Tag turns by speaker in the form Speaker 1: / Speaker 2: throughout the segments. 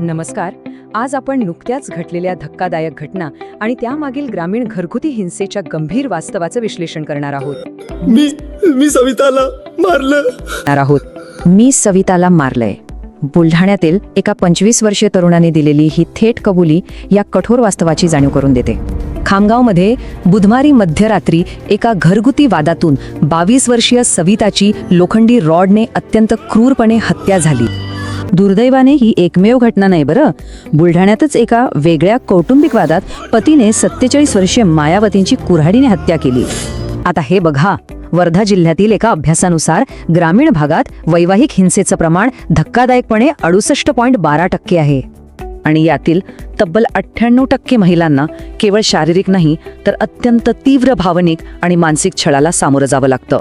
Speaker 1: नमस्कार. आज आपण नुकत्याच घडलेल्या धक्कादायक घटना आणि त्यामागील ग्रामीण घरगुती हिंसेच्या गंभीर वास्तवाचं विश्लेषण करणार आहोत.
Speaker 2: मी सविताला
Speaker 3: मी सविताला मारलंय. बुलढाण्यातील एका 25 वर्षीय तरुणाने दिलेली ही थेट कबुली या कठोर वास्तवाची जाणीव करून देते. खामगावमध्ये बुधवारी मध्यरात्री एका घरगुती वादातून 22 वर्षीय सविताची लोखंडी रॉडने अत्यंत क्रूरपणे हत्या झाली. दुर्दैवाने ही एकमेव घटना नाही बरं. बुलढाण्यातच एका वेगळ्या कौटुंबिक वादात पतीने 47 वर्षीय मायावतींची कुऱ्हाडीने हत्या केली. आता हे बघा, वर्धा जिल्ह्यातील एका अभ्यासानुसार ग्रामीण भागात वैवाहिक हिंसेचं प्रमाण धक्कादायकपणे 68.12% आहे. आणि यातील तब्बल 98% महिलांना केवळ शारीरिक नाही तर अत्यंत तीव्र भावनिक आणि मानसिक छळाला सामोरं जावं लागतं.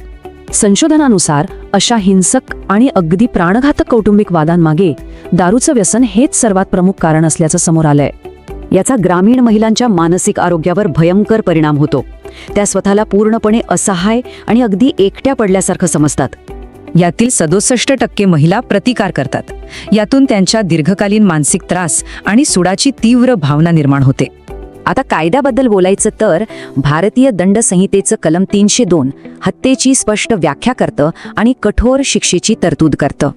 Speaker 3: संशोधनानुसार अशा हिंसक आणि अगदी प्राणघातक कौटुंबिक वादांमागे दारूचं व्यसन हेच सर्वात प्रमुख कारण असल्याचं समोर आलंय. याचा ग्रामीण महिलांच्या मानसिक आरोग्यावर भयंकर परिणाम होतो. त्या स्वतःला पूर्णपणे असहाय आणि अगदी एकट्या पडल्यासारखं समजतात.
Speaker 1: यातील 67% महिला प्रतिकार करतात. यातून त्यांच्या दीर्घकालीन मानसिक त्रास आणि सुडाची तीव्र भावना निर्माण होते.
Speaker 3: आता कायद्याबद्दल बोलायचं तर भारतीय दंड संहितेचं कलम 302 हत्येची स्पष्ट व्याख्या करतं आणि कठोर शिक्षेची तरतूद करतं.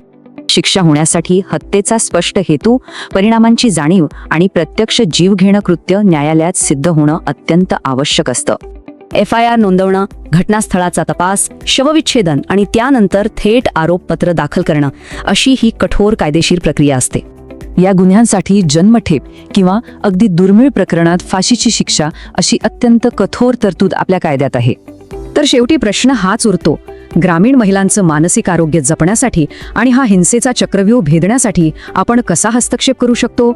Speaker 3: शिक्षा होण्यासाठी हत्येचा स्पष्ट हेतू, परिणामांची जाणीव आणि प्रत्यक्ष जीवघेणं कृत्य न्यायालयात सिद्ध होणं अत्यंत आवश्यक असतं. FIR नोंदवणं, घटनास्थळाचा तपास, शवविच्छेदन आणि त्यानंतर थेट आरोपपत्र दाखल करणं अशी ही कठोर कायदेशीर प्रक्रिया असते.
Speaker 1: या गुन्ह्यांसाठी जन्मठेप किंवा अगदी दुर्मिळ प्रकरणात फाशीची शिक्षा अशी अत्यंत कठोर तरतूद आपल्या कायद्यात आहे. तर शेवटी प्रश्न हाच उरतो, ग्रामीण महिलांचं मानसिक आरोग्य जपण्यासाठी आणि हा हिंसेचा चक्रव्यूह भेदण्यासाठी आपण कसा हस्तक्षेप करू शकतो?